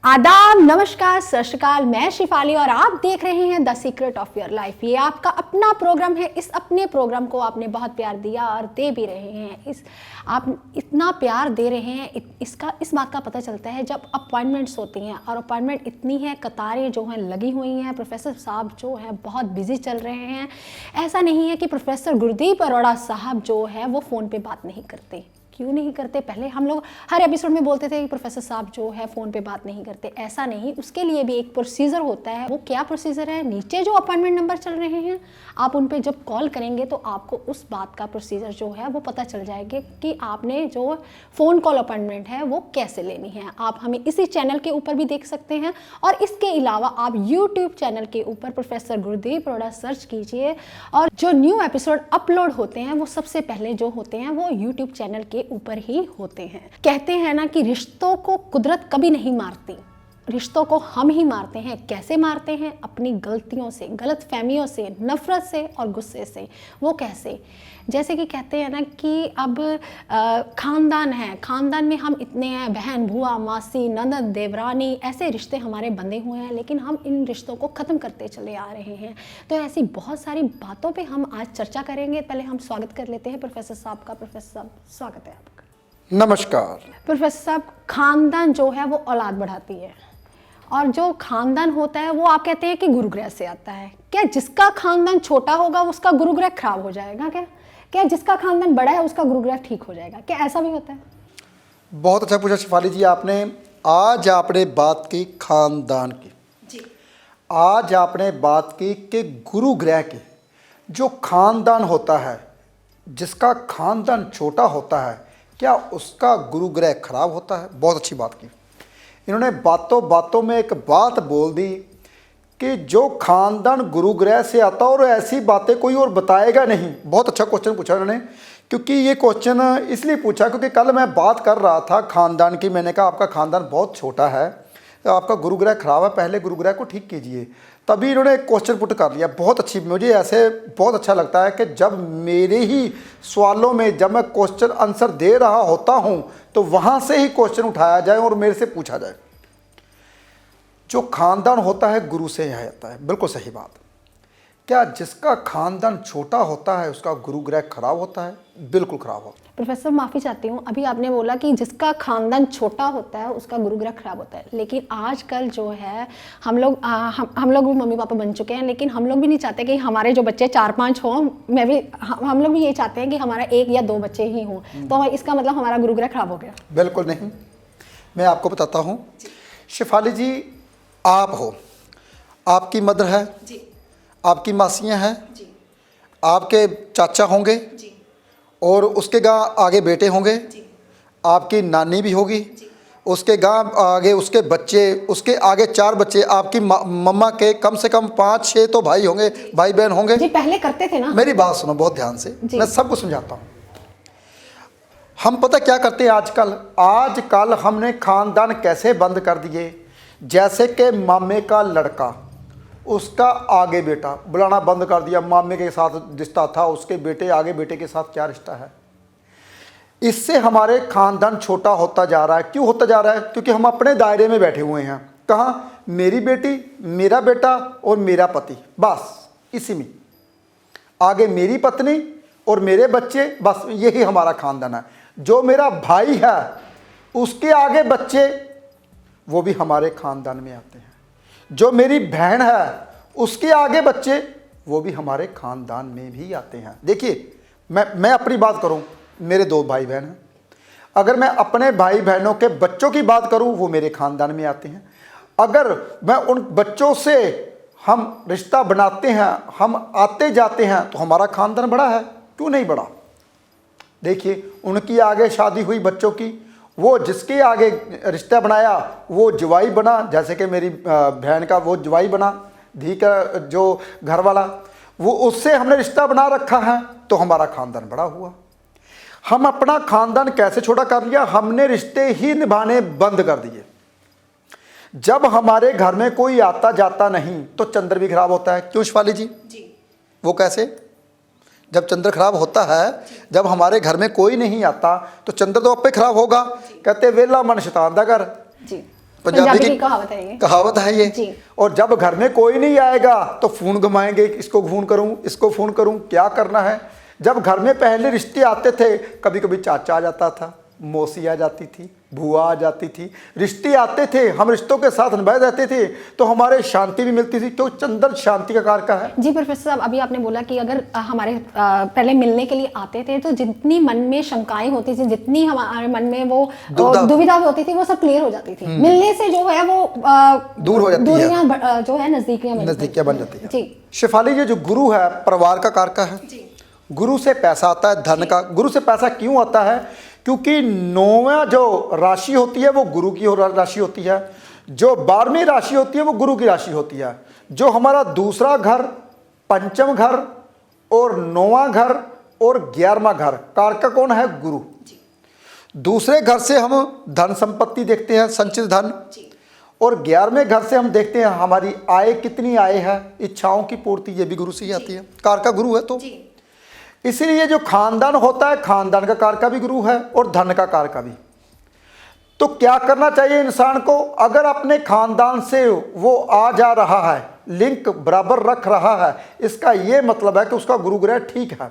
आदाब, नमस्कार, सत श्री अकाल। मैं शिफाली और आप देख रहे हैं the secret of your life. ये आपका अपना प्रोग्राम है। इस अपने प्रोग्राम को आपने बहुत प्यार दिया और दे भी रहे हैं। आप इतना प्यार दे रहे हैं, इस बात का पता चलता है जब अपॉइंटमेंट्स होती हैं, और अपॉइंटमेंट इतनी है, कतारें जो हैं लगी हुई हैं। प्रोफेसर साहब जो हैं बहुत बिजी चल रहे हैं। ऐसा नहीं है कि प्रोफेसर गुरदीप अरोड़ा साहब जो है वो फ़ोन पे बात नहीं करते। क्यों नहीं करते? पहले हम लोग हर एपिसोड में बोलते थे कि प्रोफेसर साहब जो है फ़ोन पे बात नहीं करते। ऐसा नहीं, उसके लिए भी एक प्रोसीजर होता है। वो क्या प्रोसीजर है? नीचे जो अपॉइंटमेंट नंबर चल रहे हैं, आप उन पे जब कॉल करेंगे तो आपको उस बात का प्रोसीजर जो है वो पता चल जाएगा कि आपने जो फ़ोन कॉल अपॉइंटमेंट है वो कैसे लेनी है। आप हमें इसी चैनल के ऊपर भी देख सकते हैं, और इसके अलावा आप यूट्यूब चैनल के ऊपर प्रोफेसर गुरदीप अरोड़ा सर्च कीजिए, और जो न्यू एपिसोड अपलोड होते हैं वो सबसे पहले जो होते हैं वो यूट्यूब चैनल के ऊपर ही होते हैं। कहते हैं ना कि रिश्तों को कुदरत कभी नहीं मारती, रिश्तों को हम ही मारते हैं। कैसे मारते हैं? अपनी गलतियों से, गलतफहमियों से, नफरत से और गुस्से से। वो कैसे? जैसे कि कहते हैं ना कि अब खानदान है, खानदान में हम इतने हैं, बहन, बुआ, मासी, ननद, देवरानी, ऐसे रिश्ते हमारे बंधे हुए हैं, लेकिन हम इन रिश्तों को ख़त्म करते चले आ रहे हैं। तो ऐसी बहुत सारी बातों पे हम आज चर्चा करेंगे। पहले हम स्वागत कर लेते हैं प्रोफेसर साहब का। प्रोफेसर साहब, स्वागत है आपका। नमस्कार। प्रोफेसर साहब, खानदान जो है वो औलाद बढ़ाती है, और जो खानदान होता है वो आप कहते हैं कि गुरुग्रह से आता है। क्या जिसका खानदान छोटा होगा उसका गुरुग्रह खराब हो जाएगा? क्या जिसका खानदान बड़ा है उसका गुरुग्रह ठीक हो जाएगा? क्या ऐसा भी होता है? बहुत अच्छा पूछा शिफाली जी आपने। आज आपने बात की खानदान की जी। आज आपने बात की कि गुरुग्रह की। जो खानदान होता है, जिसका खानदान छोटा होता है, क्या उसका गुरुग्रह खराब होता है? बहुत अच्छी बात की इन्होंने। बातों बातों में एक बात बोल दी कि जो खानदान गुरुग्रह से आता और ऐसी बातें कोई और बताएगा नहीं। बहुत अच्छा क्वेश्चन पूछा उन्होंने, क्योंकि ये क्वेश्चन इसलिए पूछा क्योंकि कल मैं बात कर रहा था खानदान की। मैंने कहा आपका खानदान बहुत छोटा है, तो आपका गुरुग्रह खराब है, पहले गुरुग्रह को ठीक कीजिए। तभी इन्होंने एक क्वेश्चन पुट कर लिया। बहुत अच्छी, मुझे ऐसे बहुत अच्छा लगता है कि जब मेरे ही सवालों में जब मैं क्वेश्चन आंसर दे रहा होता हूं तो वहां से ही क्वेश्चन उठाया जाए और मेरे से पूछा जाए। जो खानदान होता है गुरु से आता है, बिल्कुल सही बात। क्या जिसका खानदान छोटा होता है उसका गुरुग्रह खराब होता है? बिल्कुल खराब होता है। प्रोफेसर माफ़ी चाहती हूँ, अभी आपने बोला कि जिसका खानदान छोटा होता है उसका गुरुग्रह खराब होता है, लेकिन आजकल जो है हम लोग भी मम्मी पापा बन चुके हैं, लेकिन हम लोग भी नहीं चाहते कि हमारे जो बच्चे 4-5 हों। हम लोग भी ये चाहते हैं कि हमारा 1 या 2 बच्चे ही हों। तो इसका मतलब हमारा गुरुग्रह खराब हो गया? बिल्कुल नहीं। मैं आपको बताता हूँ शिफाली जी, आप हो, आपकी मदर है जी, आपकी मासियाँ हैं जी, आपके चाचा होंगे जी, और उसके गाँव आगे बेटे होंगे जी, आपकी नानी भी होगी जी, उसके गाँव आगे उसके बच्चे, उसके आगे 4 बच्चे, आपकी मम्मा के कम से कम 5-6 तो भाई होंगे, भाई बहन होंगे जी। पहले करते थे ना। मेरी बात सुनो बहुत ध्यान से, मैं सबको समझाता हूँ। हम पता क्या करते हैं आजकल हमने खानदान कैसे बंद कर दिए। जैसे कि मामे का लड़का, उसका आगे बेटा बुलाना बंद कर दिया। मामे के साथ रिश्ता था, उसके बेटे आगे बेटे के साथ क्या रिश्ता है? इससे हमारे खानदान छोटा होता जा रहा है। क्यों होता जा रहा है? क्योंकि हम अपने दायरे में बैठे हुए हैं। कहाँ? मेरी बेटी, मेरा बेटा और मेरा पति, बस इसी में। आगे मेरी पत्नी और मेरे बच्चे, बस यही हमारा खानदान है। जो मेरा भाई है उसके आगे बच्चे, वो भी हमारे खानदान में आते हैं। जो मेरी बहन है उसके आगे बच्चे, वो भी हमारे खानदान में भी आते हैं। देखिए, मैं अपनी बात करूं, मेरे 2 भाई बहन हैं। अगर मैं अपने भाई बहनों के बच्चों की बात करूं, वो मेरे खानदान में आते हैं। अगर मैं उन बच्चों से हम रिश्ता बनाते हैं, हम आते जाते हैं, तो हमारा खानदान बड़ा है। क्यों नहीं बड़ा? देखिए, उनकी आगे शादी हुई बच्चों की, वो जिसके आगे रिश्ता बनाया वो जवाई बना। जैसे कि मेरी बहन का वो जवाई बना, धी का जो घर वाला, वो उससे हमने रिश्ता बना रखा है, तो हमारा खानदान बड़ा हुआ। हम अपना खानदान कैसे छोटा कर लिया? हमने रिश्ते ही निभाने बंद कर दिए। जब हमारे घर में कोई आता जाता नहीं तो चंद्र भी खराब होता है। क्यों शिफाली जी? वो कैसे? जब चंद्र खराब होता है, जब हमारे घर में कोई नहीं आता तो चंद्र तो आपे खराब होगा। कहते वेला मन शैतान दा घर। पंजाबी की कहावत है ये। कहावत है ये जी। और जब घर में कोई नहीं आएगा तो फोन घुमाएंगे, इसको फोन करूं, इसको फोन करूं, क्या करना है। जब घर में पहले रिश्ते आते थे, कभी कभी चाचा आ जाता था, मौसी आ जाती थी, बुआ आ जाती थी, रिश्ते आते थे, हम रिश्तों के साथ निभाए रहते थे तो हमारे शांति भी मिलती थी, क्योंकि चंद्र शांति का कारक है। जी प्रोफेसर साहब, अभी आपने बोला कि अगर हमारे पहले मिलने के लिए आते थे तो जितनी मन में शंकाएं होती थी, जितनी हमारे मन में वो दुविधा होती थी, वो सब क्लियर हो जाती थी। मिलने से जो है वो दूर हो जाती है, दूरियां जो है नजदीकियां बन जाती है। जी शेफाली जी, जो गुरु है परिवार का कारक है। गुरु से पैसा आता है, धन का। गुरु से पैसा क्यों आता है? क्योंकि 9वां जो राशि होती है वो गुरु की राशि होती है, जो 12वीं राशि होती है वो गुरु की राशि होती है। जो हमारा दूसरा घर, पंचम घर और 9वां घर और 11वां घर, कारक कौन है? गुरु। दूसरे घर से हम धन संपत्ति देखते हैं, संचित धन, और 11वें घर से हम देखते हैं हमारी आय कितनी आय है, इच्छाओं की पूर्ति, ये भी गुरु से ही आती है। कारक गुरु है। तो इसलिए जो खानदान होता है, खानदान का कारक भी गुरु है और धन का कारक भी। तो क्या करना चाहिए इंसान को? अगर अपने खानदान से वो आ जा रहा है, लिंक बराबर रख रहा है, इसका ये मतलब है कि उसका गुरु ग्रह ठीक है।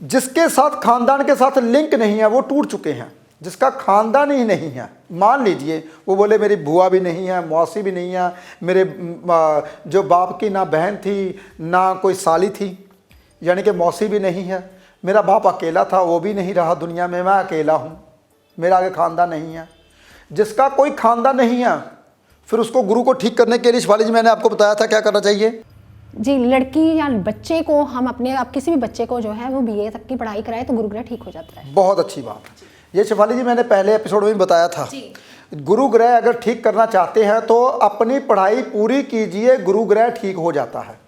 जिसके साथ खानदान के साथ लिंक नहीं है वो टूट चुके हैं। जिसका खानदान ही नहीं है, मान लीजिए वो बोले मेरी बुआ भी नहीं है, मौसी भी नहीं है, मेरे जो बाप की ना बहन थी ना कोई साली थी, यानी कि मौसी भी नहीं है, मेरा बाप अकेला था, वो भी नहीं रहा दुनिया में, मैं अकेला हूँ, मेरा आगे खानदान नहीं है। जिसका कोई खानदान नहीं है, फिर उसको गुरु को ठीक करने के लिए शिफाली जी मैंने आपको बताया था क्या करना चाहिए। जी, लड़की या बच्चे को हम अपने आप किसी भी बच्चे को जो है वो BA तक की पढ़ाई कराए तो गुरु ग्रह ठीक हो जाता है। बहुत अच्छी बात। ये शिफाली जी मैंने पहले एपिसोड में बताया था, गुरु ग्रह अगर ठीक करना चाहते हैं तो अपनी पढ़ाई पूरी कीजिए, गुरु ग्रह ठीक हो जाता है।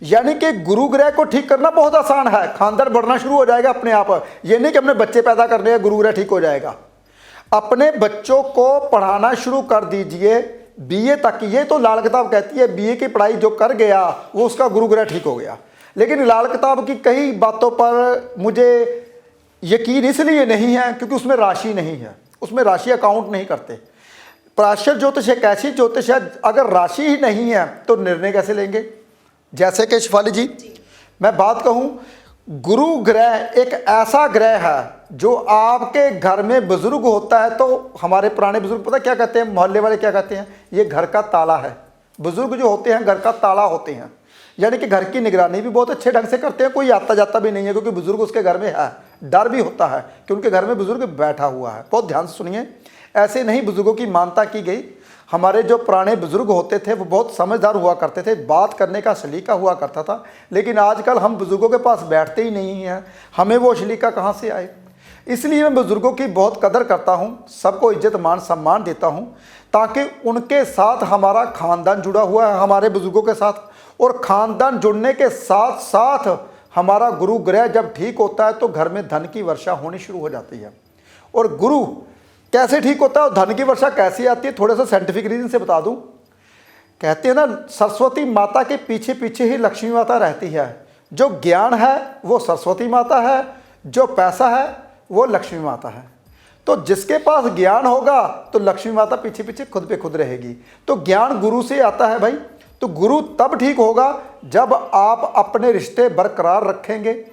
यानी कि गुरु ग्रह को ठीक करना बहुत आसान है, खानदान बढ़ना शुरू हो जाएगा अपने आप। ये नहीं कि अपने बच्चे पैदा करने हैं गुरु ग्रह ठीक हो जाएगा। अपने बच्चों को पढ़ाना शुरू कर दीजिए BA तक। ये तो लाल किताब कहती है BA की पढ़ाई जो कर गया वो उसका गुरु ग्रह ठीक हो गया। लेकिन लाल किताब की कई बातों पर मुझे यकीन इसलिए नहीं है क्योंकि उसमें राशि नहीं है, उसमें राशि अकाउंट नहीं करते। पराशर ज्योतिष एक ऐसी ज्योतिष है, अगर राशि ही नहीं है तो निर्णय कैसे लेंगे। जैसे कि शिफाली जी मैं बात कहूँ, गुरु ग्रह एक ऐसा ग्रह है जो आपके घर में बुजुर्ग होता है तो हमारे पुराने बुजुर्ग पता क्या कहते हैं, मोहल्ले वाले क्या कहते हैं, ये घर का ताला है। बुजुर्ग जो होते हैं घर का ताला होते हैं, यानी कि घर की निगरानी भी बहुत अच्छे ढंग से करते हैं, कोई आता जाता भी नहीं है क्योंकि बुजुर्ग उसके घर में है। डर भी होता है कि उनके घर में बुजुर्ग बैठा हुआ है। बहुत ध्यान से सुनिए, ऐसे नहीं बुजुर्गों की मानता की गई। हमारे जो पुराने बुजुर्ग होते थे वो बहुत समझदार हुआ करते थे, बात करने का सलीका हुआ करता था। लेकिन आजकल हम बुजुर्गों के पास बैठते ही नहीं हैं, हमें वो सलीका कहाँ से आए। इसलिए मैं बुजुर्गों की बहुत कदर करता हूँ, सबको इज्जत मान सम्मान देता हूँ, ताकि उनके साथ हमारा खानदान जुड़ा हुआ है, हमारे बुजुर्गों के साथ। और ख़ानदान जुड़ने के साथ साथ हमारा गुरु ग्रह जब ठीक होता है तो घर में धन की वर्षा होनी शुरू हो जाती है। और गुरु कैसे ठीक होता है और धन की वर्षा कैसे आती है, थोड़ा सा साइंटिफिक रीजन से बता दूं। कहते हैं ना, सरस्वती माता के पीछे पीछे ही लक्ष्मी माता रहती है। जो ज्ञान है वो सरस्वती माता है, जो पैसा है वो लक्ष्मी माता है। तो जिसके पास ज्ञान होगा तो लक्ष्मी माता पीछे पीछे खुद पे खुद रहेगी। तो ज्ञान गुरु से आता है भाई। तो गुरु तब ठीक होगा जब आप अपने रिश्ते बरकरार रखेंगे,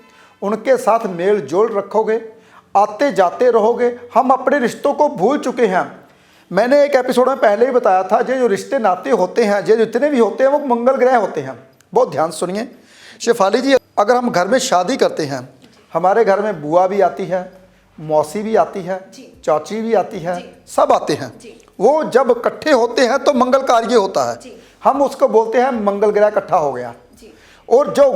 उनके साथ मेल जोल रखोगे, आते जाते रहोगे। हम अपने रिश्तों को भूल चुके हैं। मैंने एक एपिसोड में पहले ही बताया था, जो रिश्ते नाते होते हैं, जो जितने भी होते हैं वो मंगल ग्रह होते हैं। बहुत ध्यान सुनिए शेफाली जी, अगर हम घर में शादी करते हैं, हमारे घर में बुआ भी आती है, मौसी भी आती है, चाची भी आती है, सब आते हैं। वो जब इकट्ठे होते हैं तो मंगल कार्य होता है, हम उसको बोलते हैं मंगल ग्रह इकट्ठा हो गया। और जो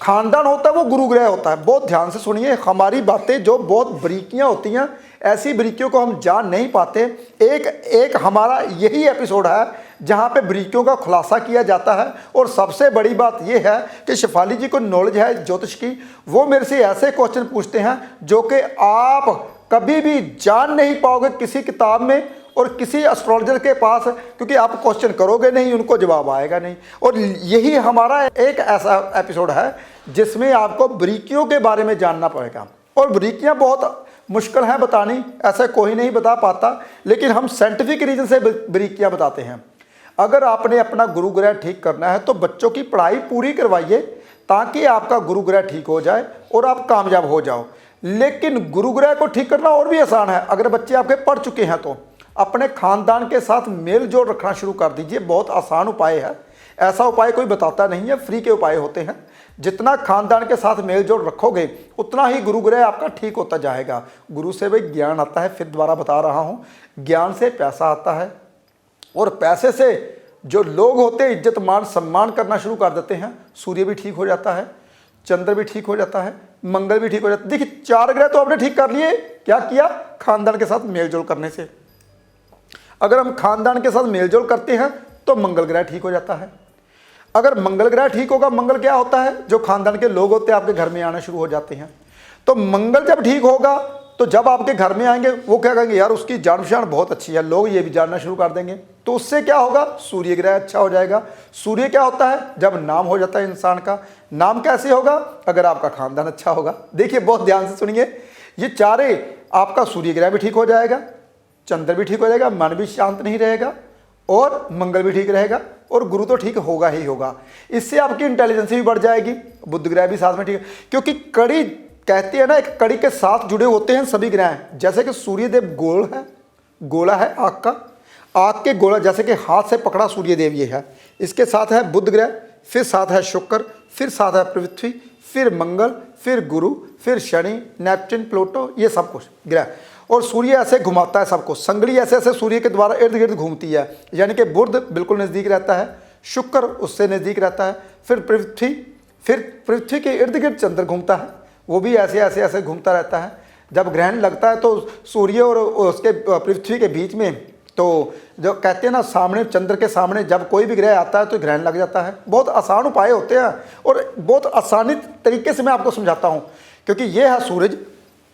खानदान होता है वो गुरु ग्रह होता है। बहुत ध्यान से सुनिए, हमारी बातें जो बहुत बारीकियां होती हैं, ऐसी बारीकियों को हम जान नहीं पाते। एक हमारा यही एपिसोड है जहां पे बारीकियों का खुलासा किया जाता है। और सबसे बड़ी बात यह है कि शेफाली जी को नॉलेज है ज्योतिष की, वो मेरे से ऐसे क्वेश्चन पूछते हैं जो कि आप कभी भी जान नहीं पाओगे किसी किताब में और किसी एस्ट्रोलॉजर के पास, क्योंकि आप क्वेश्चन करोगे नहीं, उनको जवाब आएगा नहीं। और यही हमारा एक ऐसा एपिसोड है जिसमें आपको बारीकियों के बारे में जानना पड़ेगा। और बारीकियां बहुत मुश्किल है बतानी, ऐसा कोई नहीं बता पाता, लेकिन हम साइंटिफिक रीजन से बारीकियां बताते हैं। अगर आपने अपना गुरु ग्रह ठीक करना है तो बच्चों की पढ़ाई पूरी करवाइए ताकि आपका गुरु ग्रह ठीक हो जाए और आप कामयाब हो जाओ। लेकिन गुरु ग्रह को ठीक करना और भी आसान है। अगर बच्चे आपके पढ़ चुके हैं तो अपने खानदान के साथ मेल जोल रखना शुरू कर दीजिए। बहुत आसान उपाय है, ऐसा उपाय कोई बताता नहीं है, फ्री के उपाय होते हैं। जितना खानदान के साथ मेल जोल रखोगे उतना ही गुरु ग्रह आपका ठीक होता जाएगा। गुरु से भाई ज्ञान आता है, फिर दोबारा बता रहा हूँ, ज्ञान से पैसा आता है और पैसे से जो लोग होते हैं इज्जत मान सम्मान करना शुरू कर देते हैं। सूर्य भी ठीक हो जाता है, चंद्र भी ठीक हो जाता है, मंगल भी ठीक हो जाता है। देखिए 4 ग्रह तो आपने ठीक कर लिए, क्या किया? खानदान के साथ मेलजोल करने से। अगर हम खानदान के साथ मेलजोल करते हैं तो मंगल ग्रह ठीक हो जाता है। अगर मंगल ग्रह ठीक होगा, मंगल क्या होता है? जो खानदान के लोग होते हैं आपके घर में आना शुरू हो जाते हैं। तो मंगल जब ठीक होगा तो जब आपके घर में आएंगे वो क्या कहेंगे, यार उसकी जान पहचान बहुत अच्छी है, लोग ये भी जानना शुरू कर देंगे। तो उससे क्या होगा? सूर्य ग्रह अच्छा हो जाएगा। सूर्य क्या होता है? जब नाम हो जाता है इंसान का। नाम कैसे होगा? अगर आपका खानदान अच्छा होगा। देखिए बहुत ध्यान से सुनिए, ये चारे आपका सूर्य ग्रह भी ठीक हो जाएगा, चंद्र भी ठीक हो जाएगा, मन भी शांत नहीं रहेगा और मंगल भी ठीक रहेगा और गुरु तो ठीक होगा ही होगा। इससे आपकी इंटेलिजेंस भी बढ़ जाएगी, बुध ग्रह भी साथ में ठीक है। क्योंकि कड़ी कहते हैं ना, एक कड़ी के साथ जुड़े होते हैं सभी ग्रह। जैसे कि सूर्यदेव गोल है, गोला है आग का, आग के गोला जैसे कि हाथ से पकड़ा सूर्यदेव ये है, इसके साथ है बुध ग्रह, फिर साथ है शुक्र, फिर साथ है पृथ्वी, फिर मंगल, फिर गुरु, फिर शनि, नेपच्यून, प्लूटो, ये सब कुछ ग्रह। और सूर्य ऐसे घुमाता है सबको, संगड़ी ऐसे ऐसे सूर्य के द्वारा इर्द गिर्द घूमती है। यानी कि बुध बिल्कुल नज़दीक रहता है, शुक्र उससे नज़दीक रहता है, फिर पृथ्वी के इर्द गिर्द चंद्र घूमता है, वो भी ऐसे ऐसे ऐसे घूमता रहता है। जब ग्रहण लगता है तो सूर्य और उसके पृथ्वी के बीच में, तो जो कहते हैं ना सामने, चंद्र के सामने जब कोई भी ग्रह आता है तो ग्रहण लग जाता है। बहुत आसान उपाय होते हैं और बहुत आसानी तरीके से मैं आपको समझाता हूँ। क्योंकि ये है सूरज,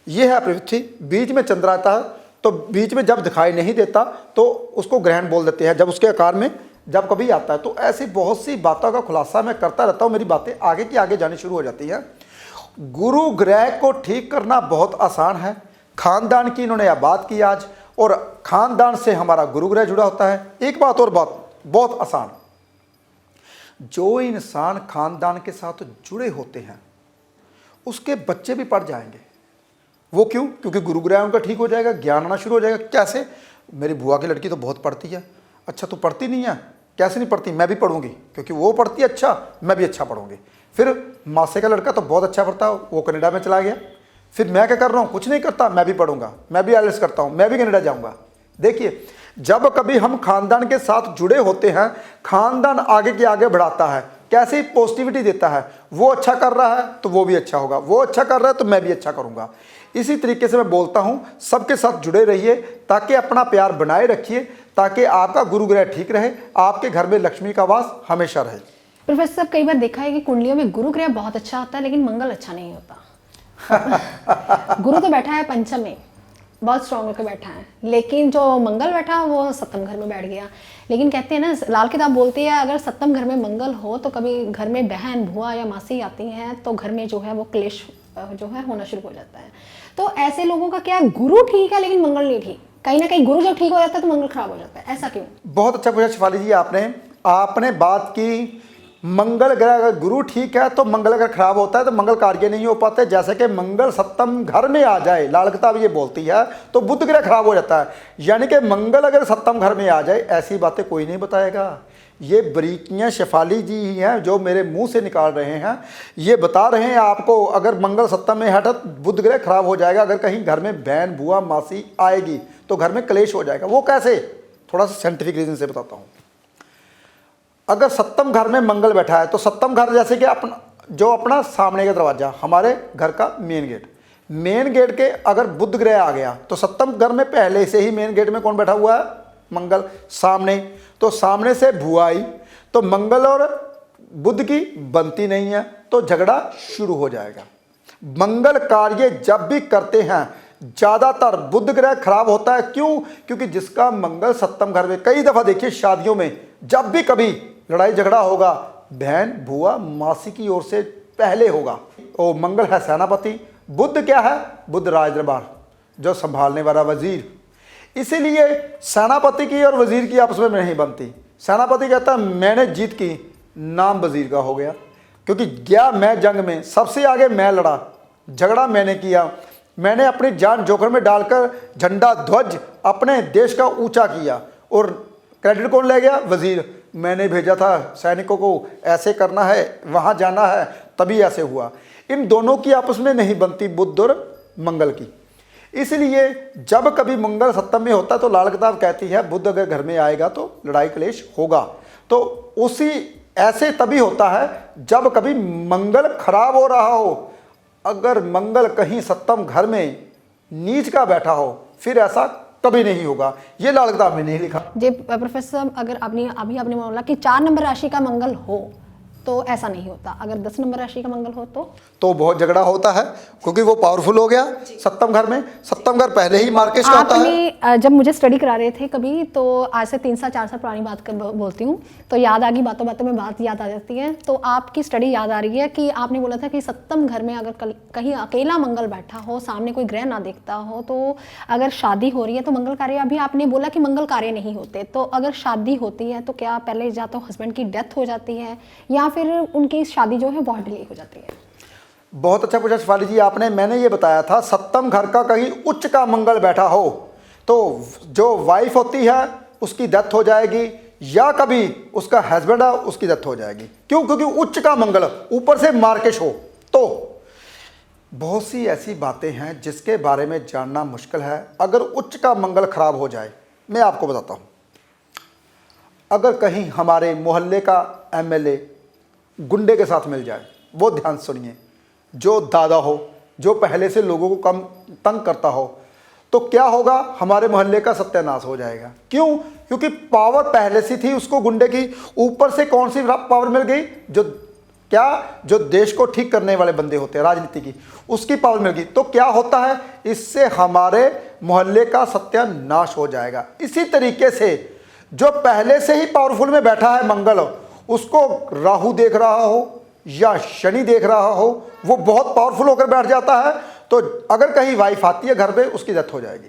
ये है पृथ्वी, बीच में चंद्र आता है, तो बीच में जब दिखाई नहीं देता तो उसको ग्रहण बोल देते हैं, जब उसके आकार में जब कभी आता है। तो ऐसी बहुत सी बातों का खुलासा मैं करता रहता हूँ, मेरी बातें आगे की आगे जानी शुरू हो जाती हैं। गुरु ग्रह को ठीक करना बहुत आसान है। खानदान की इन्होंने बात की आज, और खानदान से हमारा गुरु ग्रह जुड़ा होता है। एक बात और बात बहुत आसान, जो इंसान खानदान के साथ जुड़े होते हैं उसके बच्चे भी पढ़ जाएंगे। वो क्यों? क्योंकि गुरु ग्रह उनका ठीक हो जाएगा, ज्ञान आना शुरू हो जाएगा। कैसे? मेरी बुआ की लड़की तो बहुत पढ़ती है। अच्छा तू पढ़ती नहीं है? कैसे नहीं पढ़ती? मैं भी पढ़ूंगी, क्योंकि वो पढ़ती है अच्छा, मैं भी अच्छा पढ़ूंगी। फिर मासे का लड़का तो बहुत अच्छा पढ़ता है, वो कनाडा में चला गया। फिर मैं क्या कर रहा हूँ? कुछ नहीं करता, मैं भी पढ़ूंगा, मैं भी आईएलटीएस करता हूँ, मैं भी कनाडा जाऊँगा। देखिए जब कभी हम खानदान के साथ जुड़े होते हैं, खानदान आगे के आगे बढ़ाता है। कैसे? पॉजिटिविटी देता है। वो अच्छा कर रहा है तो वो भी अच्छा होगा, वो अच्छा कर रहा है तो मैं भी अच्छा करूँगा। इसी तरीके से मैं बोलता हूँ, सबके साथ जुड़े रहिए ताकि अपना प्यार बनाए रखिए, ताकि आपका गुरु ग्रह ठीक रहे, आपके घर में लक्ष्मी का वास हमेशा रहे। प्रोफेसर साहब, कई बार देखा है कि कुंडलियों में गुरु ग्रह बहुत अच्छा होता है लेकिन मंगल अच्छा नहीं होता। गुरु तो बैठा है पंचम में, बहुत स्ट्रांग होकर बैठा है, लेकिन जो मंगल बैठा वो सप्तम घर में बैठ गया। लेकिन कहते हैं ना, लाल किताब बोलती है अगर सप्तम घर में मंगल हो तो कभी घर में बहन, बुआ या मासी आती हैं तो घर में जो है वो क्लेश जो है होना शुरू हो जाता है। तो ऐसे लोगों का क्या, गुरु ठीक है लेकिन मंगल नहीं ठीक? कहीं ना कहीं गुरु जब ठीक हो जाता है तो मंगल खराब हो जाता है, ऐसा क्यों? बहुत अच्छा पूछा शिफाली जी आपने बात की। मंगल ग्रह अगर गुरु ठीक है तो मंगल अगर खराब होता है तो मंगल कार्य नहीं हो पाते। जैसे कि मंगल सप्तम घर में आ जाए, लाल किताब ये बोलती है, तो बुध ग्रह खराब हो जाता है। यानी कि मंगल अगर सप्तम घर में आ जाए, ऐसी बातें कोई नहीं बताएगा। ये बारीकियाँ शेफाली जी ही हैं जो मेरे मुंह से निकाल रहे हैं। ये बता रहे हैं आपको, अगर मंगल सप्तम में है तो बुध ग्रह खराब हो जाएगा। अगर कहीं घर में बहन, बुआ, मासी आएगी तो घर में क्लेश हो जाएगा। वो कैसे? थोड़ा सा साइंटिफिक रीजन से बताता हूँ। अगर सप्तम घर में मंगल बैठा है तो सप्तम घर जैसे कि अपना सामने का दरवाजा, हमारे घर का मेन गेट के अगर बुध ग्रह आ गया तो सप्तम घर में पहले से ही मेन गेट में कौन बैठा हुआ है? मंगल। सामने, तो सामने से भुआ आई तो मंगल और बुध की बनती नहीं है तो झगड़ा शुरू हो जाएगा। मंगल कार्य जब भी करते हैं ज्यादातर बुध ग्रह खराब होता है। क्यों? क्योंकि जिसका मंगल सप्तम घर में, कई दफा देखिए शादियों में जब भी कभी लड़ाई झगड़ा होगा, बहन, बुआ, मासी की ओर से पहले होगा। ओ मंगल है सेनापति, बुध क्या है? बुध राज दरबार, जो संभालने वाला वजीर। इसीलिए सेनापति की और वजीर की आपस में नहीं बनती। सेनापति कहता है मैंने जीत की, नाम वजीर का हो गया, क्योंकि गया मैं जंग में, सबसे आगे मैं लड़ा, झगड़ा मैंने किया, मैंने अपनी जान जोखिम में डालकर झंडा ध्वज अपने देश का ऊंचा किया। और क्रेडिट कौन ले गया? वजीर। मैंने भेजा था सैनिकों को, ऐसे करना है, वहाँ जाना है, तभी ऐसे हुआ। इन दोनों की आपस में नहीं बनती, बुध और मंगल की। इसलिए जब कभी मंगल सप्तम में होता है तो लाल किताब कहती है बुध अगर घर में आएगा तो लड़ाई क्लेश होगा। तो उसी ऐसे तभी होता है जब कभी मंगल खराब हो रहा हो। अगर मंगल कहीं सप्तम घर में नीच का बैठा हो फिर ऐसा कभी नहीं होगा। ये लाल किताब में नहीं लिखा। जी प्रोफेसर, अगर अभी आपने बोला कि 4 नंबर राशि का मंगल हो तो ऐसा नहीं होता, अगर 10 नंबर राशि का मंगल हो तो बहुत झगड़ा होता है, क्योंकि वो पावरफुल हो गया सप्तम घर में। सप्तम घर पहले ही मार्केट का होता है। जब मुझे स्टडी करा रहे थे कभी, तो आज से 3 साल 4 साल पुरानी बात बोलती हूँ, तो याद आ गई, बातों बातों में बात याद आ जाती है। तो आपकी स्टडी याद आ रही है कि आपने बोला था कि सप्तम घर में अगर कहीं अकेला मंगल बैठा हो, सामने कोई ग्रह ना देखता हो, तो अगर शादी हो रही है तो मंगल कार्य, अभी आपने बोला कि मंगल कार्य नहीं होते, तो अगर शादी होती है तो क्या पहले या तो हस्बैंड की डेथ हो जाती है या फिर उनकी शादी जो है बहुत डिले हो जाती है? बहुत अच्छा पूछा शिफाली जी आपने। मैंने ये बताया था सप्तम घर का कहीं उच्च का मंगल बैठा हो तो जो वाइफ होती है उसकी डेथ हो जाएगी, या कभी उसका हस्बैंड है उसकी डेथ हो जाएगी। क्यों? क्योंकि उच्च का मंगल ऊपर से मार्केश हो। तो बहुत सी ऐसी बातें हैं जिसके बारे में जानना मुश्किल है। अगर उच्च का मंगल खराब हो जाए, मैं आपको बताता हूं, अगर कहीं हमारे मोहल्ले का एमएलए गुंडे के साथ मिल जाए, वो ध्यान सुनिए, जो दादा हो, जो पहले से लोगों को कम तंग करता हो, तो क्या होगा? हमारे मोहल्ले का सत्यानाश हो जाएगा। क्यों? क्योंकि पावर पहले से थी उसको गुंडे की, ऊपर से कौन सी पावर मिल गई? जो देश को ठीक करने वाले बंदे होते हैं राजनीति की, उसकी पावर मिल गई। तो क्या होता है? इससे हमारे मोहल्ले का सत्यानाश हो जाएगा। इसी तरीके से जो पहले से ही पावरफुल में बैठा है मंगल, उसको राहु देख रहा हो या शनि देख रहा हो, वो बहुत पावरफुल होकर बैठ जाता है। तो अगर कहीं वाइफ आती है घर पे, उसकी डेथ हो जाएगी।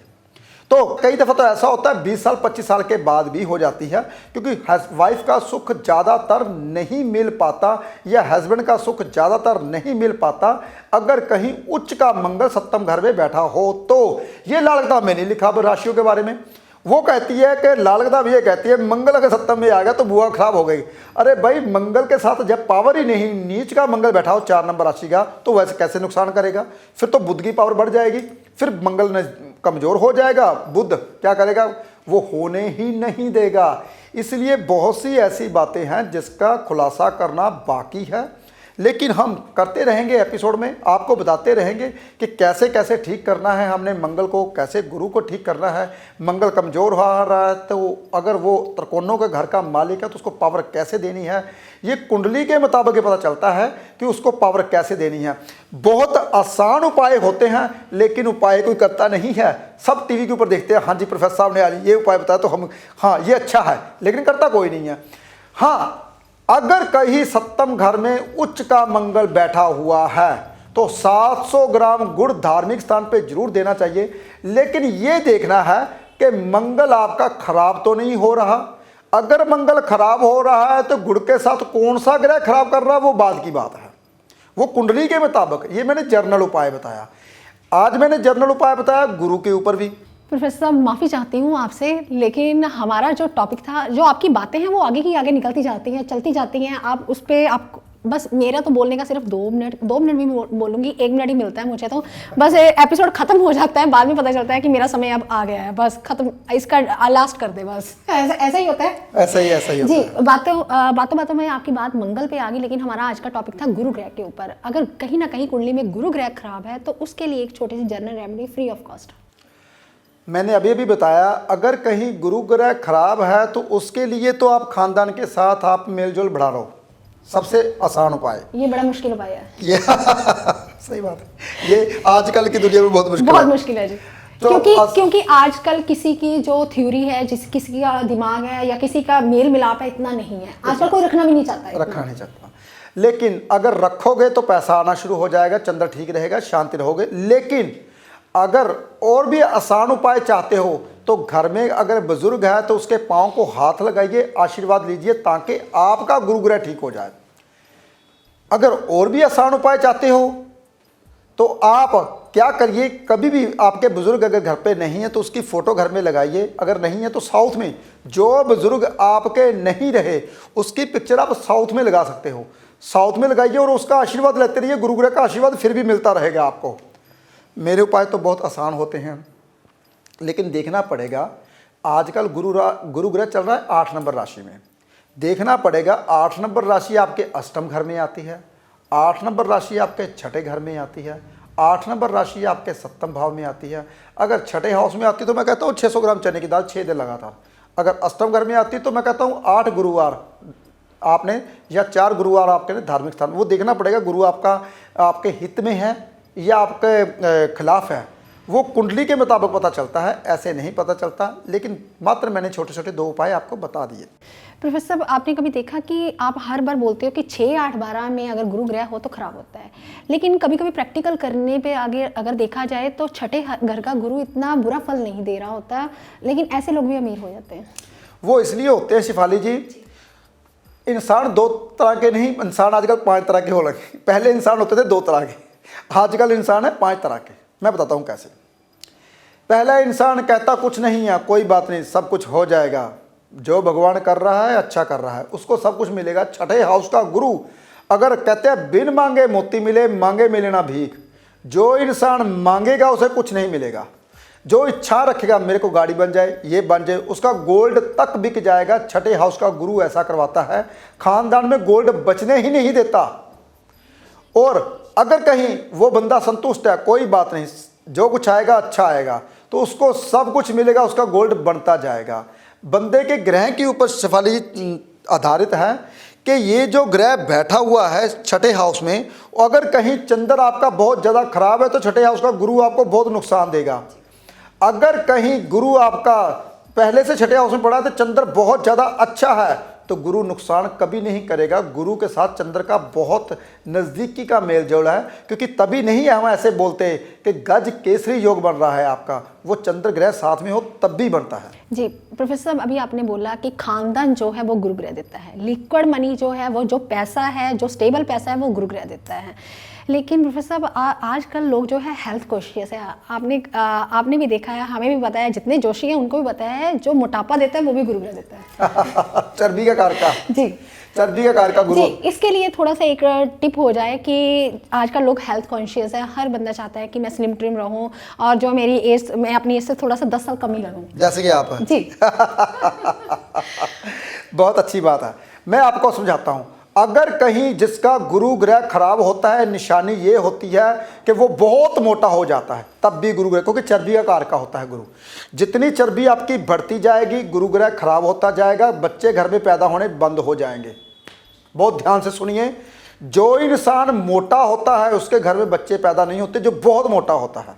तो कई दफ़ा तो ऐसा होता है 20 साल 25 साल के बाद भी हो जाती है, क्योंकि वाइफ का सुख ज़्यादातर नहीं मिल पाता या हस्बैंड का सुख ज़्यादातर नहीं मिल पाता अगर कहीं उच्च का मंगल सप्तम घर में बैठा हो। तो ये लाल किताब में नहीं लिखा राशियों के बारे में। वो कहती है कि लाल किताब ये कहती है मंगल अगर सप्तम में आ गया तो बुआ खराब हो गई। अरे भाई, मंगल के साथ जब पावर ही नहीं, नीच का मंगल बैठा हो 4 नंबर राशि का, तो वैसे कैसे नुकसान करेगा? फिर तो बुध की पावर बढ़ जाएगी, फिर मंगल कमजोर हो जाएगा, बुध क्या करेगा? वो होने ही नहीं देगा। इसलिए बहुत सी ऐसी बातें हैं जिसका खुलासा करना बाकी है, लेकिन हम करते रहेंगे एपिसोड में, आपको बताते रहेंगे कि कैसे कैसे ठीक करना है हमने मंगल को, कैसे गुरु को ठीक करना है। मंगल कमज़ोर हो रहा है तो अगर वो त्रिकोणों के घर का मालिक है तो उसको पावर कैसे देनी है, ये कुंडली के मुताबिक पता चलता है कि उसको पावर कैसे देनी है। बहुत आसान उपाय होते हैं, लेकिन उपाय कोई करता नहीं है। सब टीवी के ऊपर देखते हैं, हाँ जी प्रोफेसर साहब ने आज ये उपाय बताया तो हम, हाँ ये अच्छा है, लेकिन करता कोई नहीं है। हाँ, अगर कहीं सप्तम घर में उच्च का मंगल बैठा हुआ है तो 700 ग्राम गुड़ धार्मिक स्थान पे जरूर देना चाहिए, लेकिन ये देखना है कि मंगल आपका खराब तो नहीं हो रहा। अगर मंगल खराब हो रहा है तो गुड़ के साथ कौन सा ग्रह खराब कर रहा है वो बाद की बात है, वो कुंडली के मुताबिक। ये मैंने जर्नल उपाय बताया, आज मैंने जर्नल उपाय बताया गुरु के ऊपर भी। प्रोफेसर साहब माफ़ी चाहती हूँ आपसे, लेकिन हमारा जो टॉपिक था, जो आपकी बातें हैं वो आगे की आगे निकलती जाती हैं, चलती जाती हैं। आप उस पर आप बस, मेरा तो बोलने का सिर्फ 2 मिनट भी बोलूँगी, 1 मिनट ही मिलता है मुझे, तो बस एपिसोड ख़त्म हो जाता है, बाद में पता चलता है कि मेरा समय अब आ गया है, बस ख़त्म, इसका लास्ट कर दे बस। ऐसा ही होता है, ऐसा ही होता है जी। बातों में आपकी बात मंगल पे आ गई, लेकिन हमारा आज का टॉपिक था गुरु ग्रह के ऊपर। अगर कहीं ना कहीं कुंडली में गुरु ग्रह खराब है तो उसके लिए एक छोटी सी general remedy free of cost. मैंने अभी बताया, अगर कहीं गुरु ग्रह खराब है तो उसके लिए तो आप खानदान के साथ आप मेलजोल बढ़ा लो, सबसे आसान उपाय। ये बड़ा मुश्किल उपाय है ये सही बात है, ये आजकल की दुनिया में बहुत मुश्किल है जी। तो क्योंकि आजकल किसी की जो थ्योरी है, किसी का दिमाग है या किसी का मेल मिलाप है, इतना नहीं है आजकल, कोई रखना भी नहीं चाहता। लेकिन अगर रखोगे तो पैसा आना शुरू हो जाएगा, चंद्र ठीक रहेगा, शांति रहोगे। लेकिन अगर और भी आसान उपाय चाहते हो तो घर में अगर बुजुर्ग है तो उसके पाँव को हाथ लगाइए, आशीर्वाद लीजिए ताकि आपका गुरु ग्रह ठीक हो जाए। अगर और भी आसान उपाय चाहते हो तो आप क्या करिए, कभी भी आपके बुजुर्ग अगर घर पे नहीं है तो उसकी फ़ोटो घर में लगाइए, अगर नहीं है तो साउथ में जो बुजुर्ग आपके नहीं रहे उसकी पिक्चर आप साउथ में लगा सकते हो, साउथ में लगाइए और उसका आशीर्वाद लेते रहिए। गुरु ग्रह का आशीर्वाद फिर भी मिलता रहेगा आपको। मेरे उपाय तो बहुत आसान होते हैं, लेकिन देखना पड़ेगा आजकल गुरु ग्रह चल रहा है 8 नंबर राशि में। देखना पड़ेगा 8 नंबर राशि आपके अष्टम घर में आती है, 8 नंबर राशि आपके छठे घर में आती है, 8 नंबर राशि आपके सप्तम भाव में आती है। अगर छठे हाउस में आती तो मैं कहता हूँ 600 ग्राम चने की दाल 6 दिन लगातार। अगर अष्टम घर में आती तो मैं कहता हूँ 8 गुरुवार आपने या 4 गुरुवार आपके धार्मिक स्थान, वो देखना पड़ेगा गुरु आपका आपके हित में है या आपके खिलाफ है, वो कुंडली के मुताबिक पता चलता है, ऐसे नहीं पता चलता। लेकिन मात्र मैंने छोटे छोटे 2 उपाय आपको बता दिए। प्रोफेसर साहब, आपने कभी देखा कि आप हर बार बोलते हो कि 6, 8, 12 में अगर गुरु ग्रह हो तो खराब होता है, लेकिन कभी कभी प्रैक्टिकल करने पे आगे अगर देखा जाए तो छठे घर का गुरु इतना बुरा फल नहीं दे रहा होता, लेकिन ऐसे लोग भी अमीर हो जाते हैं। वो इसलिए होते हैं शिफाली जी, इंसान 2 तरह के नहीं, इंसान आजकल 5 तरह के हो लगे। पहले इंसान होते थे 2 तरह के, आजकल इंसान है 5 तरह के। मैं बताता हूँ कैसे। पहला इंसान कहता कुछ नहीं है, कोई बात नहीं, सब कुछ हो जाएगा, जो भगवान कर रहा है अच्छा कर रहा है, उसको सब कुछ मिलेगा। छठे हाउस का गुरु अगर कहते हैं बिन मांगे मोती मिले, मांगे मिले ना भीख। जो इंसान मांगेगा उसे कुछ नहीं मिलेगा। जो इच्छा रखेगा मेरे को गाड़ी बन जाए, ये बन जाए, उसका गोल्ड तक बिक जाएगा। छठे हाउस का गुरु ऐसा करवाता है, खानदान में गोल्ड बचने ही नहीं देता। और अगर कहीं वो बंदा संतुष्ट है, कोई बात नहीं, जो कुछ आएगा अच्छा आएगा, तो उसको सब कुछ मिलेगा, उसका गोल्ड बनता जाएगा। बंदे के ग्रह के ऊपर शिफाली आधारित है कि ये जो ग्रह बैठा हुआ है छठे हाउस में, अगर कहीं चंद्र आपका बहुत ज़्यादा खराब है तो छठे हाउस का गुरु आपको बहुत नुकसान देगा। अगर कहीं गुरु आपका पहले से छठे हाउस में पड़ा है तो चंद्र बहुत ज़्यादा अच्छा है तो गुरु नुकसान कभी नहीं करेगा। गुरु के साथ चंद्र का बहुत नज़दीकी का मेल जोल है, क्योंकि तभी नहीं हम ऐसे बोलते कि गज केसरी योग बन रहा है आपका, वो चंद्र ग्रह साथ में हो तब भी बनता है। जी प्रोफेसर साहब, अभी आपने बोला कि खानदान जो है वो गुरु ग्रह देता है, लिक्विड मनी जो है वो जो पैसा है, जो स्टेबल पैसा है वो गुरु ग्रह देता है। लेकिन प्रोफेसर साहब आजकल लोग जो है हेल्थ कॉन्शियस है, आपने भी देखा है, हमें भी बताया, जितने जोशी हैं उनको भी बताया है, जो मोटापा देता है वो भी गुरु ग्रह देता है। चर्बी का कारका जी, चर्बी का कारका गुरु। जी, इसके लिए थोड़ा सा एक टिप हो जाए कि आजकल लोग हेल्थ कॉन्शियस है, हर बंदा चाहता है कि मैं स्लिम ट्रिम रहूं और जो मेरी एज, मैं अपनी एज से थोड़ा सा 10 साल कम ही लगूं, जैसे कि आप हैं। जी। बहुत अच्छी बात है, मैं आपको समझाता हूं। अगर कहीं जिसका गुरु ग्रह खराब होता है, निशानी ये होती है कि वो बहुत मोटा हो जाता है, तब भी गुरु ग्रह, क्योंकि चर्बी का कारक होता है गुरु। जितनी चर्बी आपकी बढ़ती जाएगी गुरु ग्रह खराब होता जाएगा, बच्चे घर में पैदा होने बंद हो जाएंगे। बहुत ध्यान से सुनिए, जो इंसान मोटा होता है उसके घर में बच्चे पैदा नहीं होते, जो बहुत मोटा होता है,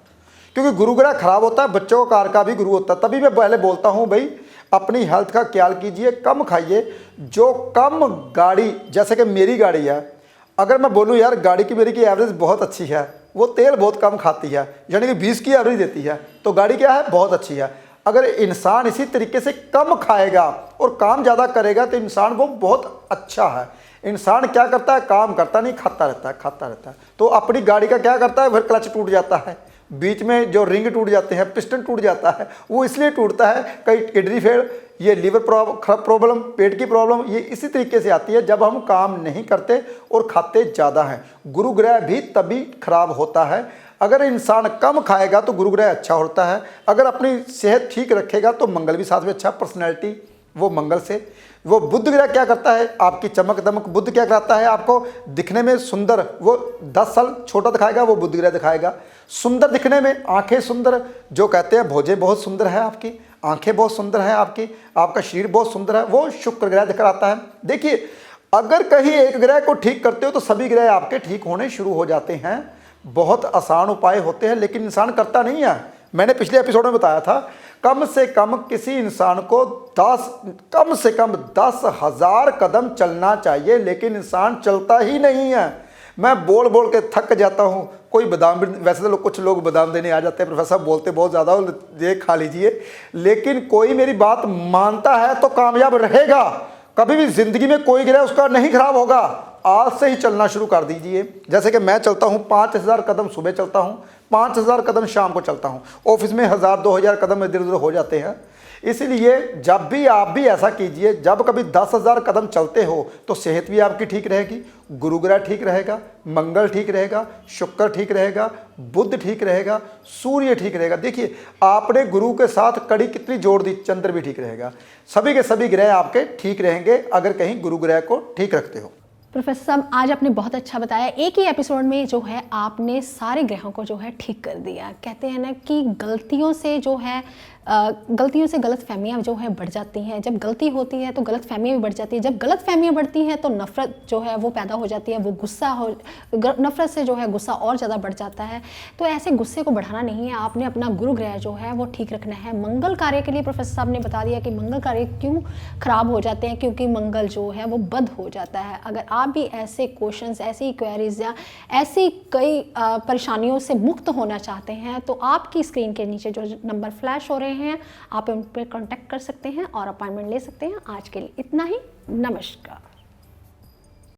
क्योंकि गुरु ग्रह खराब होता है। बच्चों का कारक भी गुरु होता है। तभी मैं पहले बोलता हूँ भाई अपनी हेल्थ का ख्याल कीजिए, कम खाइए। जो कम गाड़ी, जैसे कि मेरी गाड़ी है, अगर मैं बोलूँ यार गाड़ी की मेरी की एवरेज बहुत अच्छी है, वो तेल बहुत कम खाती है, यानी कि 20 की एवरेज देती है, तो गाड़ी क्या है, बहुत अच्छी है। अगर इंसान इसी तरीके से कम खाएगा और काम ज़्यादा करेगा तो इंसान वो बहुत अच्छा है। इंसान क्या करता है, काम करता नहीं, खाता रहता है, खाता रहता है। तो अपनी गाड़ी का क्या करता है, फिर क्लच टूट जाता है, बीच में जो रिंग टूट जाते हैं, पिस्टन टूट जाता है, वो इसलिए टूटता है, कई किडनी फेल, ये लीवर प्रॉब्लम, पेट की प्रॉब्लम, ये इसी तरीके से आती है जब हम काम नहीं करते और खाते ज़्यादा हैं। गुरु ग्रह भी तभी खराब होता है। अगर इंसान कम खाएगा तो गुरु ग्रह अच्छा होता है। अगर अपनी सेहत ठीक रखेगा तो मंगल भी साथ में अच्छा, पर्सनैलिटी वो मंगल से। वो बुध ग्रह क्या करता है, आपकी चमक दमक। बुध क्या कराता है, आपको दिखने में सुंदर, वो 10 साल छोटा दिखाएगा, वो बुध ग्रह दिखाएगा। सुंदर दिखने में, आंखें सुंदर, जो कहते हैं भोजे बहुत सुंदर है आपकी, आंखें बहुत सुंदर हैं आपकी, आपका शरीर बहुत सुंदर है, वो शुक्र ग्रह दिखाता है। देखिए, अगर कहीं एक ग्रह को ठीक करते हो तो सभी ग्रह आपके ठीक होने शुरू हो जाते हैं। बहुत आसान उपाय होते हैं, लेकिन इंसान करता नहीं है। मैंने पिछले एपिसोड में बताया था, कम से कम किसी इंसान को 10,000 कदम चलना चाहिए, लेकिन इंसान चलता ही नहीं है। मैं बोल बोल के थक जाता हूँ। कोई बादाम भी, वैसे तो कुछ लोग बादाम देने आ जाते हैं, प्रोफेसर साहब बोलते बहुत ज़्यादा हो, ये खा लीजिए, लेकिन कोई मेरी बात मानता है तो कामयाब रहेगा। कभी भी ज़िंदगी में कोई ग्रह उसका नहीं खराब होगा। आज से ही चलना शुरू कर दीजिए। जैसे कि मैं चलता हूँ 5000 कदम सुबह चलता हूँ, 5000 कदम शाम को चलता हूँ। ऑफिस में 1000-2000 कदम इधर उधर हो जाते हैं। इसलिए जब भी आप भी ऐसा कीजिए, जब कभी 10,000 कदम चलते हो तो सेहत भी आपकी ठीक रहेगी, गुरु ग्रह ठीक रहेगा, मंगल ठीक रहेगा, शुक्र ठीक रहेगा, बुध ठीक रहेगा, सूर्य ठीक रहेगा। देखिए आपने गुरु के साथ कड़ी कितनी जोड़ दी, चंद्र भी ठीक रहेगा। सभी के सभी ग्रह आपके ठीक रहेंगे अगर कहीं गुरु ग्रह को ठीक रखते हो। प्रोफेसर साहब आज आपने बहुत अच्छा बताया, एक ही एपिसोड में जो है आपने सारे ग्रहों को जो है ठीक कर दिया। कहते हैं ना कि गलतियों से जो है गलतियों से गलत फहमियाँ जो है बढ़ जाती हैं। जब गलती होती है तो गलत फहमियाँ भी बढ़ जाती है। जब गलत फहमियाँ बढ़ती हैं तो नफ़रत जो है वो पैदा हो जाती है, वो गुस्सा हो, नफ़रत से जो है गुस्सा और ज़्यादा बढ़ जाता है। तो ऐसे गुस्से को बढ़ाना नहीं है, आपने अपना गुरु ग्रह जो है वो ठीक रखना है। मंगल कार्य के लिए प्रोफेसर साहब ने बता दिया कि मंगल कार्य क्यों ख़राब हो जाते हैं, क्योंकि मंगल जो है वो बद हो जाता है। अगर आप भी ऐसे क्वेश्चंस, ऐसी क्वेरीज या ऐसी कई परेशानियों से मुक्त होना चाहते हैं तो आपकी स्क्रीन के नीचे जो नंबर फ्लैश हो रहे हैं आप उन पर कांटेक्ट कर सकते हैं और अपॉइंटमेंट ले सकते हैं। आज के लिए इतना ही, नमस्कार।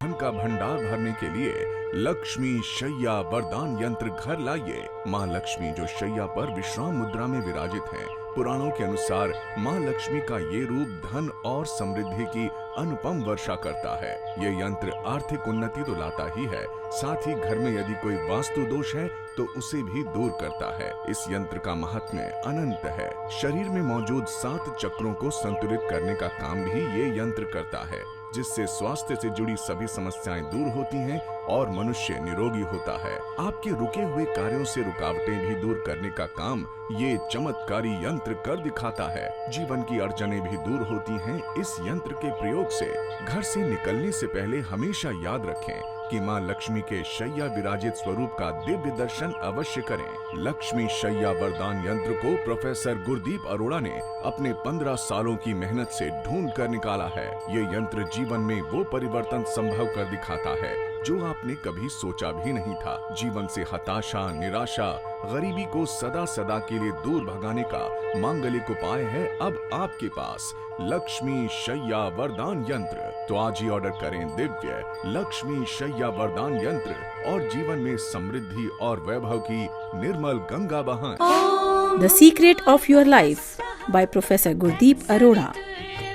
धन का भंडार भरने के लिए लक्ष्मी शैया वरदान यंत्र घर लाइए। माँ लक्ष्मी जो शैया पर विश्राम मुद्रा में विराजित हैं, पुराणों के अनुसार माँ लक्ष्मी का ये रूप धन और समृद्धि की अनुपम वर्षा करता है। ये यंत्र आर्थिक उन्नति तो लाता ही है, साथ ही घर में यदि कोई वास्तु दोष है तो उसे भी दूर करता है। इस यंत्र का महात्म्य अनंत है। शरीर में मौजूद 7 चक्रों को संतुलित करने का काम भी ये यंत्र करता है, जिससे स्वास्थ्य से जुड़ी सभी समस्याएं दूर होती हैं और मनुष्य निरोगी होता है। आपके रुके हुए कार्यों से रुकावटें भी दूर करने का काम ये चमत्कारी यंत्र कर दिखाता है। जीवन की अड़चनें भी दूर होती हैं इस यंत्र के प्रयोग से। घर से निकलने से पहले हमेशा याद रखें कि माँ लक्ष्मी के शैया विराजित स्वरूप का दिव्य दर्शन अवश्य करें। लक्ष्मी शैया वरदान यंत्र को प्रोफेसर गुरदीप अरोड़ा ने अपने 15 सालों की मेहनत से ढूंढ कर निकाला है। ये यंत्र जीवन में वो परिवर्तन संभव कर दिखाता है जो आपने कभी सोचा भी नहीं था। जीवन से हताशा, निराशा, गरीबी को सदा सदा के लिए दूर भगाने का मांगलिक उपाय है अब आपके पास, लक्ष्मी शैया वरदान यंत्र। तो आज ही ऑर्डर करें दिव्य लक्ष्मी शैया वरदान यंत्र और जीवन में समृद्धि और वैभव की निर्मल गंगा बहाएं। The secret of your life by professor Gurdeep Arora.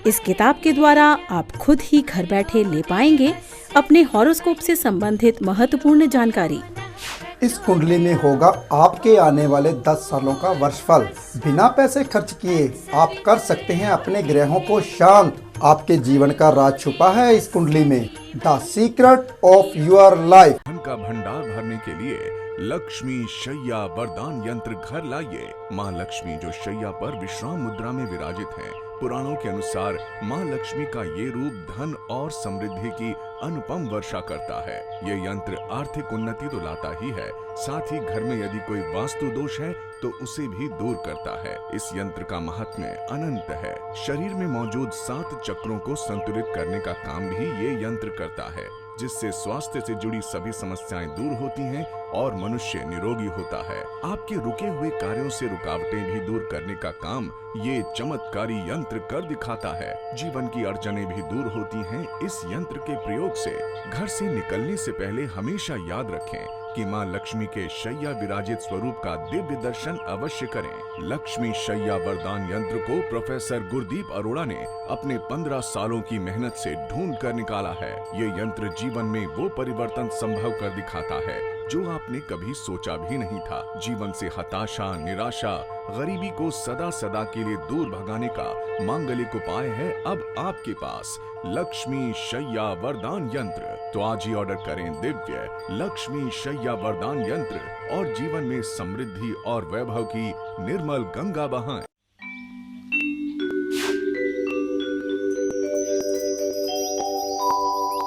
इस किताब के द्वारा आप खुद ही घर बैठे ले पाएंगे अपने हॉरोस्कोप से संबंधित महत्वपूर्ण जानकारी। इस कुंडली में होगा आपके आने वाले 10 सालों का वर्षफल। बिना पैसे खर्च किए आप कर सकते हैं अपने ग्रहों को शांत। आपके जीवन का राज छुपा है इस कुंडली में। The secret of your life. धन का भंडार भरने के लिए लक्ष्मी शैया वरदान यंत्र घर लाइए। माँ लक्ष्मी जो शैया पर विश्राम मुद्रा में विराजित हैं, पुराणों के अनुसार माँ लक्ष्मी का ये रूप धन और समृद्धि की अनुपम वर्षा करता है। ये यंत्र आर्थिक उन्नति तो लाता ही है, साथ ही घर में यदि कोई वास्तु दोष है तो उसे भी दूर करता है। इस यंत्र का महात्म्य अनंत है। शरीर में मौजूद 7 चक्रों को संतुलित करने का काम भी ये यंत्र करता है, जिससे स्वास्थ्य से जुड़ी सभी समस्याएं दूर होती हैं और मनुष्य निरोगी होता है। आपके रुके हुए कार्यों से रुकावटें भी दूर करने का काम ये चमत्कारी यंत्र कर दिखाता है। जीवन की अड़चनें भी दूर होती हैं इस यंत्र के प्रयोग से। घर से निकलने से पहले हमेशा याद रखें कि माँ लक्ष्मी के शैया विराजित स्वरूप का दिव्य दर्शन अवश्य करें। लक्ष्मी शैया वरदान यंत्र को प्रोफेसर गुरदीप अरोड़ा ने अपने 15 सालों की मेहनत से ढूंढ कर निकाला है। ये यंत्र जीवन में वो परिवर्तन संभव कर दिखाता है जो आपने कभी सोचा भी नहीं था। जीवन से हताशा, निराशा, गरीबी को सदा सदा के लिए दूर भगाने का मांगलिक उपाय है अब आपके पास, लक्ष्मी शैया वरदान यंत्र। तो आज ही ऑर्डर करें दिव्य लक्ष्मी शैया वरदान यंत्र और जीवन में समृद्धि और वैभव की निर्मल गंगा बहाएं।